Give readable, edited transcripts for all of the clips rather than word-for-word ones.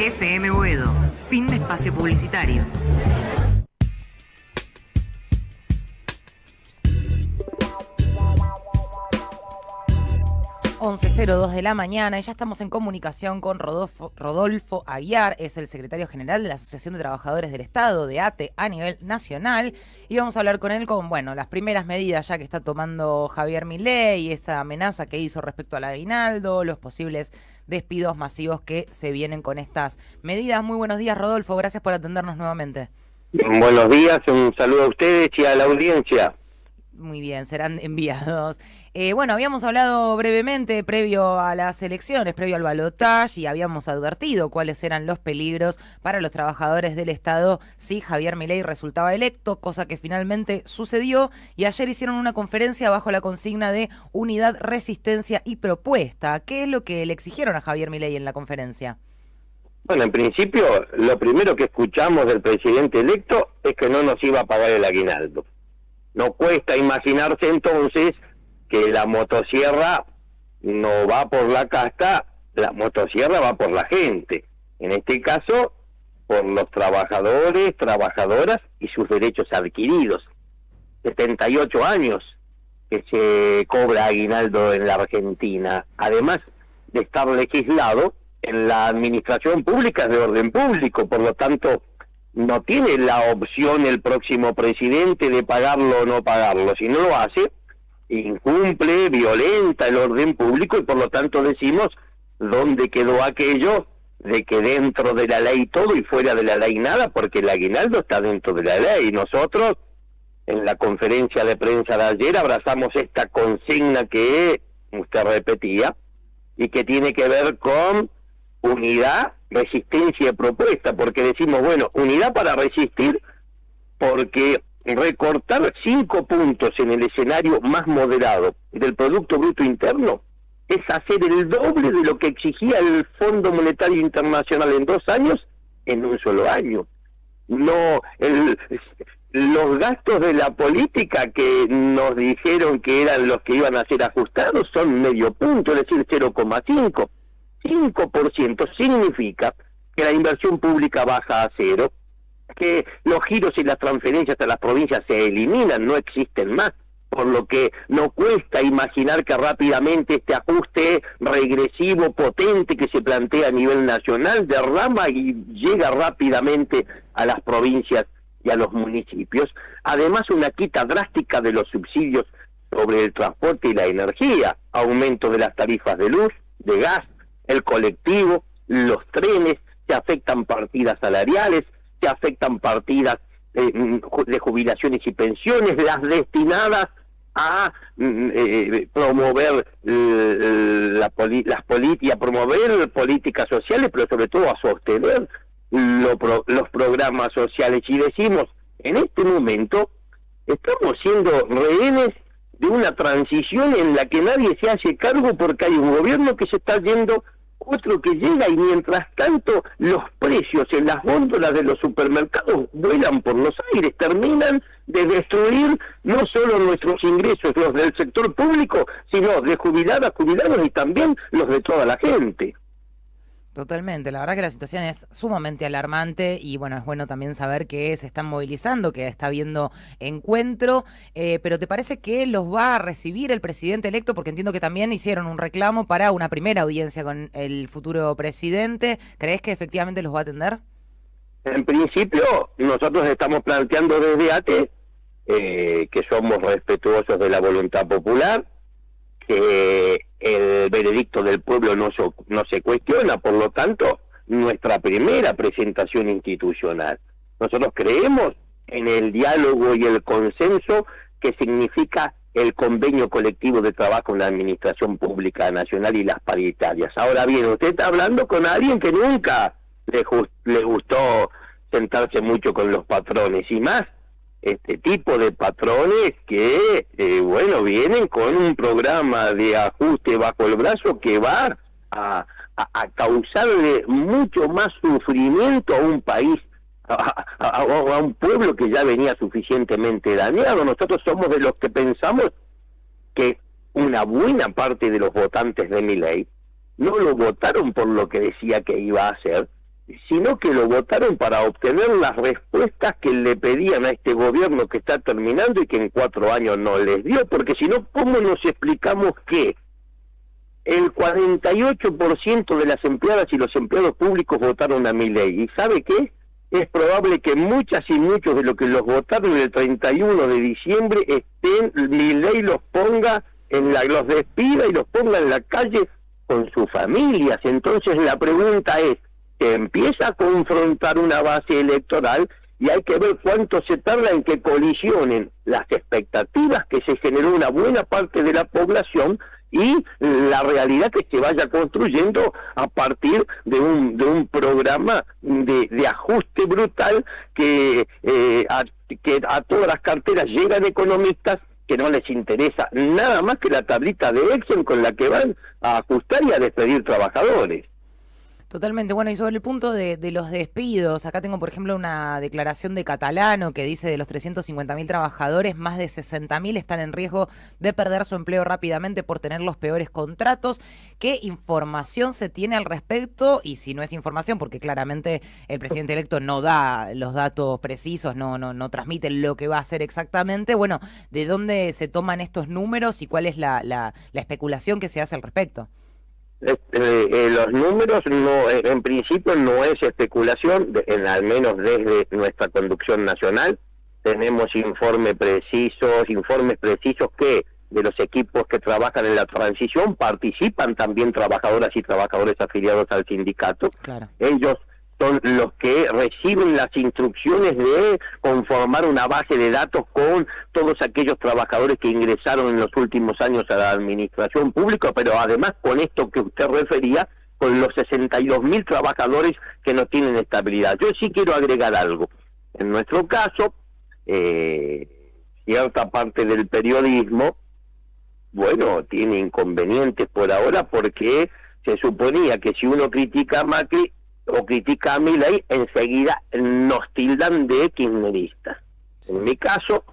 FM Boedo. Fin de espacio publicitario. 11:02 de la mañana y ya estamos en comunicación con Rodolfo Aguiar, es el secretario general de la Asociación de Trabajadores del Estado, de ATE, a nivel nacional, y vamos a hablar con él con, las primeras medidas ya que está tomando Javier Milei, esta amenaza que hizo respecto al aguinaldo, los posibles despidos masivos que se vienen con estas medidas. Muy buenos días, Rodolfo, gracias por atendernos nuevamente. Buenos días, un saludo a ustedes y a la audiencia. Muy bien, serán enviados. Habíamos hablado brevemente previo a las elecciones, previo al balotaje, y habíamos advertido cuáles eran los peligros para los trabajadores del Estado si Javier Milei resultaba electo, cosa que finalmente sucedió, y ayer hicieron una conferencia bajo la consigna de unidad, resistencia y propuesta. ¿Qué es lo que le exigieron a Javier Milei en la conferencia? Bueno, en principio, lo primero que escuchamos del presidente electo es que no nos iba a pagar el aguinaldo. No cuesta imaginarse entonces que la motosierra no va por la casta, la motosierra va por la gente. En este caso, por los trabajadores, trabajadoras y sus derechos adquiridos. 78 años que se cobra aguinaldo en la Argentina, además de estar legislado en la administración pública de orden público, por lo tanto no tiene la opción el próximo presidente de pagarlo o no pagarlo. Si no lo hace, incumple, violenta el orden público, y por lo tanto decimos, ¿dónde quedó aquello de que dentro de la ley todo y fuera de la ley nada? Porque el aguinaldo está dentro de la ley. Nosotros, en la conferencia de prensa de ayer, abrazamos esta consigna que usted repetía y que tiene que ver con unidad, resistencia y propuesta, porque decimos, unidad para resistir, porque recortar 5 puntos en el escenario más moderado del Producto Bruto Interno es hacer el doble de lo que exigía el Fondo Monetario Internacional en 2 años en un solo año. Los gastos de la política que nos dijeron que eran los que iban a ser ajustados son medio punto, es decir, 0,5. 5% significa que la inversión pública baja a cero, que los giros y las transferencias a las provincias se eliminan, no existen más, por lo que no cuesta imaginar que rápidamente este ajuste regresivo potente que se plantea a nivel nacional derrama y llega rápidamente a las provincias y a los municipios. Además, una quita drástica de los subsidios sobre el transporte y la energía, aumento de las tarifas de luz, de gas, el colectivo, los trenes, se afectan partidas salariales, se afectan partidas de jubilaciones y pensiones, las destinadas a promover promover políticas sociales, pero sobre todo a sostener los programas sociales. Y decimos, en este momento estamos siendo rehenes de una transición en la que nadie se hace cargo, porque hay un gobierno que se está yendo, otro que llega, y mientras tanto los precios en las góndolas de los supermercados vuelan por los aires, terminan de destruir no solo nuestros ingresos, los del sector público, sino de jubiladas, jubilados y también los de toda la gente. Totalmente, la verdad que la situación es sumamente alarmante y es bueno también saber que se están movilizando, que está habiendo encuentro, pero ¿te parece que los va a recibir el presidente electo? Porque entiendo que también hicieron un reclamo para una primera audiencia con el futuro presidente. ¿Crees que efectivamente los va a atender? En principio, nosotros estamos planteando desde ATE que somos respetuosos de la voluntad popular, que el veredicto del pueblo no se cuestiona, por lo tanto, nuestra primera presentación institucional. Nosotros creemos en el diálogo y el consenso que significa el convenio colectivo de trabajo en la Administración Pública Nacional y las paritarias. Ahora bien, usted está hablando con alguien que nunca le gustó sentarse mucho con los patrones, y más este tipo de patrones que, vienen con un programa de ajuste bajo el brazo que va a causarle mucho más sufrimiento a un país, a un pueblo que ya venía suficientemente dañado. Nosotros somos de los que pensamos que una buena parte de los votantes de Milei no lo votaron por lo que decía que iba a hacer, sino que lo votaron para obtener las respuestas que le pedían a este gobierno que está terminando y que en 4 años no les dio, porque si no, ¿cómo nos explicamos que el 48% de las empleadas y los empleados públicos votaron a Milei? ¿Y sabe qué? Es probable que muchas y muchos de los que los votaron el 31 de diciembre Milei los ponga los despida y los ponga en la calle con sus familias. Entonces la pregunta es, se empieza a confrontar una base electoral y hay que ver cuánto se tarda en que colisionen las expectativas que se generó una buena parte de la población y la realidad que se vaya construyendo a partir de un programa de ajuste brutal que a todas las carteras llegan economistas que no les interesa nada más que la tablita de Excel con la que van a ajustar y a despedir trabajadores. Totalmente. Bueno, y sobre el punto de los despidos, acá tengo, por ejemplo, una declaración de Catalano que dice de los 350.000 trabajadores, más de 60.000 están en riesgo de perder su empleo rápidamente por tener los peores contratos. ¿Qué información se tiene al respecto? Y si no es información, porque claramente el presidente electo no da los datos precisos, no transmite lo que va a hacer exactamente. Bueno, ¿de dónde se toman estos números y cuál es la especulación que se hace al respecto? Los números en principio no es especulación, al menos desde nuestra conducción nacional tenemos informes precisos que de los equipos que trabajan en la transición participan también trabajadoras y trabajadores afiliados al sindicato. Claro. Ellos son los que reciben las instrucciones de conformar una base de datos con todos aquellos trabajadores que ingresaron en los últimos años a la administración pública, pero además con esto que usted refería, con los 62.000 trabajadores que no tienen estabilidad. Yo sí quiero agregar algo. En nuestro caso, cierta parte del periodismo, bueno, tiene inconvenientes por ahora porque se suponía que si uno critica a Macri o critica a Milei, enseguida nos tildan de kirchneristas. En mi caso,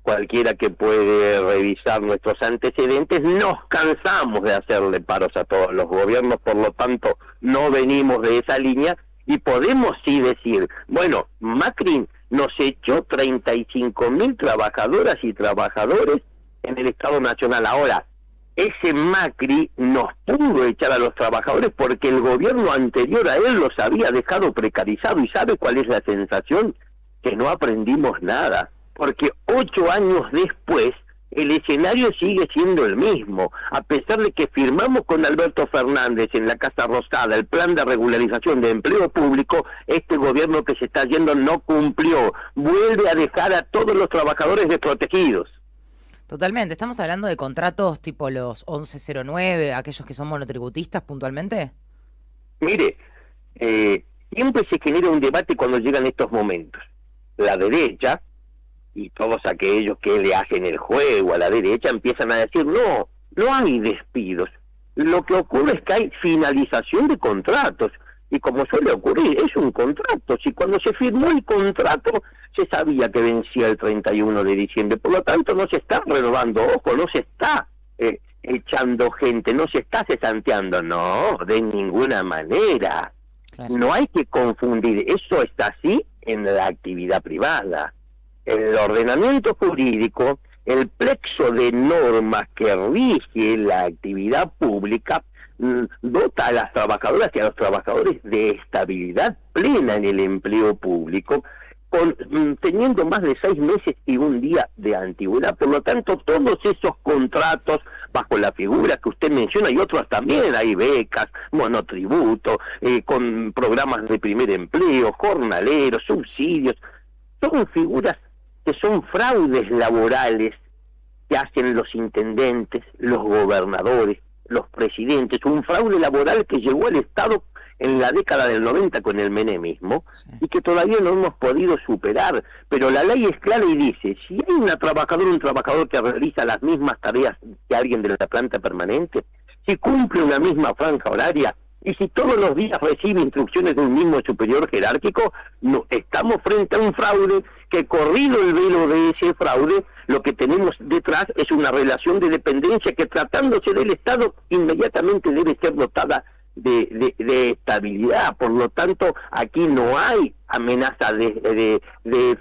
cualquiera que puede revisar nuestros antecedentes, nos cansamos de hacerle paros a todos los gobiernos, por lo tanto, no venimos de esa línea y podemos sí decir, bueno, Macri nos echó 35.000 trabajadoras y trabajadores en el Estado Nacional. Ahora, ese Macri nos pudo echar a los trabajadores porque el gobierno anterior a él los había dejado precarizados. ¿Y sabe cuál es la sensación? Que no aprendimos nada, porque 8 años después el escenario sigue siendo el mismo, a pesar de que firmamos con Alberto Fernández en la Casa Rosada el plan de regularización de empleo público. Este gobierno que se está yendo no cumplió, vuelve a dejar a todos los trabajadores desprotegidos. Totalmente. ¿Estamos hablando de contratos tipo los 1109, aquellos que son monotributistas puntualmente? Mire, siempre se genera un debate cuando llegan estos momentos. La derecha y todos aquellos que le hacen el juego a la derecha empiezan a decir, no hay despidos. Lo que ocurre es que hay finalización de contratos. Y como suele ocurrir, es un contrato. Si cuando se firmó el contrato se sabía que vencía el 31 de diciembre, por lo tanto no se está renovando, ojo, no se está echando gente, no se está cesanteando, no, de ninguna manera. Claro. No hay que confundir, eso está así en la actividad privada. El ordenamiento jurídico, el plexo de normas que rige la actividad pública, dota a las trabajadoras y a los trabajadores de estabilidad plena en el empleo público, teniendo más de 6 meses y 1 día de antigüedad. Por lo tanto, todos esos contratos bajo la figura que usted menciona y otros también, hay becas, monotributo, con programas de primer empleo, jornaleros, subsidios, son figuras que son fraudes laborales que hacen los intendentes, los gobernadores, los presidentes, un fraude laboral que llegó al Estado en la década del 90 con el menemismo, sí, y que todavía no hemos podido superar. Pero la ley es clara y dice, si hay un trabajador que realiza las mismas tareas que alguien de la planta permanente, si cumple una misma franja horaria, y si todos los días recibe instrucciones de un mismo superior jerárquico, no estamos frente a un fraude que, corrido el velo de ese fraude, lo que tenemos detrás es una relación de dependencia que, tratándose del Estado, inmediatamente debe ser dotada de estabilidad. Por lo tanto, aquí no hay amenaza de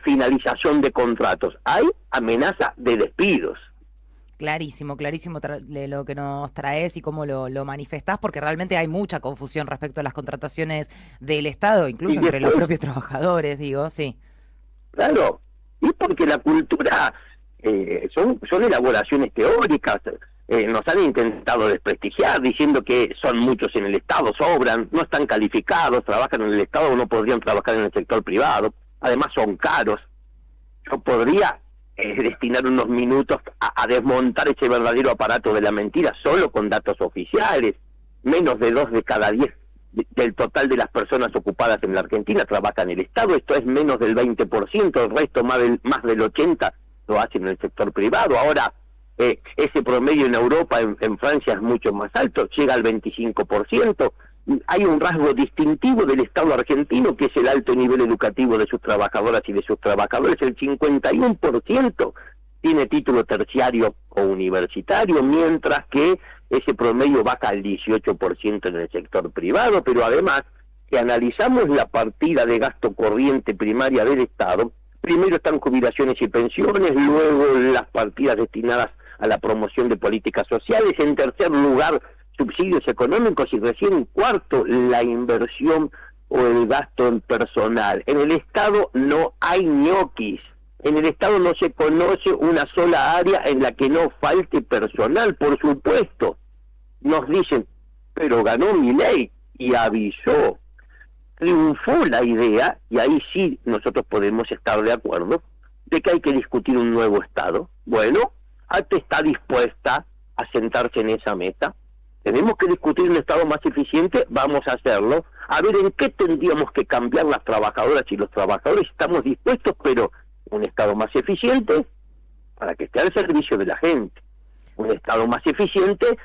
finalización de contratos, hay amenaza de despidos. Clarísimo lo que nos traes y cómo lo manifestás, porque realmente hay mucha confusión respecto a las contrataciones del Estado, incluso entre los propios trabajadores, digo, sí. Claro, y porque la cultura son elaboraciones teóricas, nos han intentado desprestigiar diciendo que son muchos en el Estado, sobran, no están calificados, trabajan en el Estado o no podrían trabajar en el sector privado, además son caros. Yo podría destinar unos minutos a desmontar ese verdadero aparato de la mentira solo con datos oficiales. Menos de 2 de cada 10 del total de las personas ocupadas en la Argentina trabajan en el Estado, esto es menos del 20%, el resto más del 80% lo hacen en el sector privado. Ahora, ese promedio en Europa, en Francia es mucho más alto, llega al 25%. Hay un rasgo distintivo del Estado argentino, que es el alto nivel educativo de sus trabajadoras y de sus trabajadores. El 51% tiene título terciario o universitario, mientras que ese promedio baja al 18% en el sector privado. Pero además, si analizamos la partida de gasto corriente primaria del Estado, primero están jubilaciones y pensiones, luego las partidas destinadas a la promoción de políticas sociales, en tercer lugar subsidios económicos y recién en cuarto la inversión o el gasto en personal. En el Estado no hay ñoquis, en el Estado no se conoce una sola área en la que no falte personal. Por supuesto, nos dicen, pero ganó Milei y avisó, triunfó la idea, y ahí sí nosotros podemos estar de acuerdo, de que hay que discutir un nuevo Estado. Bueno, ATE está dispuesta a sentarse en esa mesa. Tenemos que discutir un Estado más eficiente, vamos a hacerlo. A ver en qué tendríamos que cambiar las trabajadoras y los trabajadores. Estamos dispuestos, pero un Estado más eficiente para que esté al servicio de la gente. Un Estado más eficiente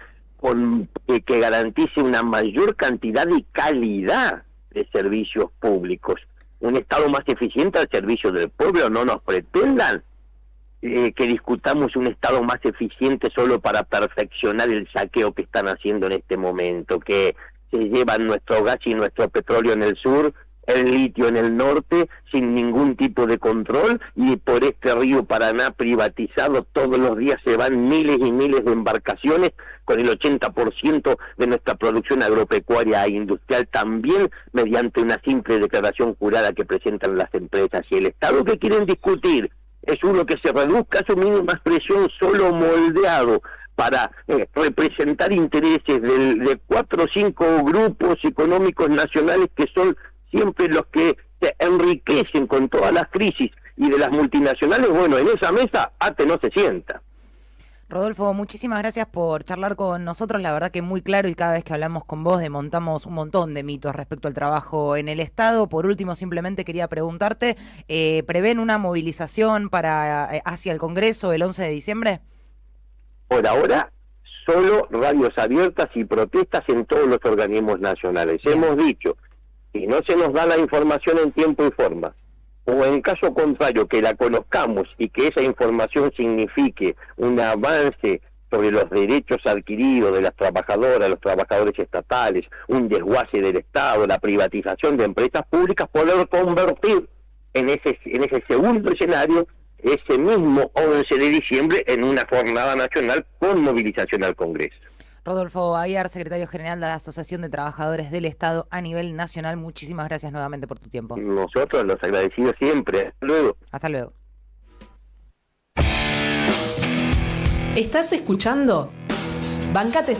que garantice una mayor cantidad y calidad de servicios públicos. Un Estado más eficiente al servicio del pueblo. No nos pretendan que discutamos un Estado más eficiente solo para perfeccionar el saqueo que están haciendo en este momento, que se llevan nuestro gas y nuestro petróleo en el sur, el litio en el norte, sin ningún tipo de control, y por este río Paraná privatizado todos los días se van miles y miles de embarcaciones, con el 80% de nuestra producción agropecuaria e industrial también mediante una simple declaración jurada que presentan las empresas. Y el Estado que quieren discutir es uno que se reduzca a su mínima expresión solo moldeado para representar intereses de 4 o 5 grupos económicos nacionales que son siempre los que se enriquecen con todas las crisis, y de las multinacionales. Bueno, en esa mesa ATE no se sienta. Rodolfo, muchísimas gracias por charlar con nosotros, la verdad que muy claro, y cada vez que hablamos con vos desmontamos un montón de mitos respecto al trabajo en el Estado. Por último, simplemente quería preguntarte, ¿prevén una movilización hacia el Congreso el 11 de diciembre? Por ahora, solo radios abiertas y protestas en todos los organismos nacionales. Bien. Hemos dicho, si no se nos da la información en tiempo y forma, o en caso contrario que la conozcamos y que esa información signifique un avance sobre los derechos adquiridos de las trabajadoras, los trabajadores estatales, un desguace del Estado, la privatización de empresas públicas, poder convertir en ese segundo escenario ese mismo 11 de diciembre en una jornada nacional con movilización al Congreso. Rodolfo Aguiar, secretario general de la Asociación de Trabajadores del Estado a nivel nacional, muchísimas gracias nuevamente por tu tiempo. Nosotros los agradecidos siempre. Hasta luego. Hasta luego. ¿Estás escuchando? Bancate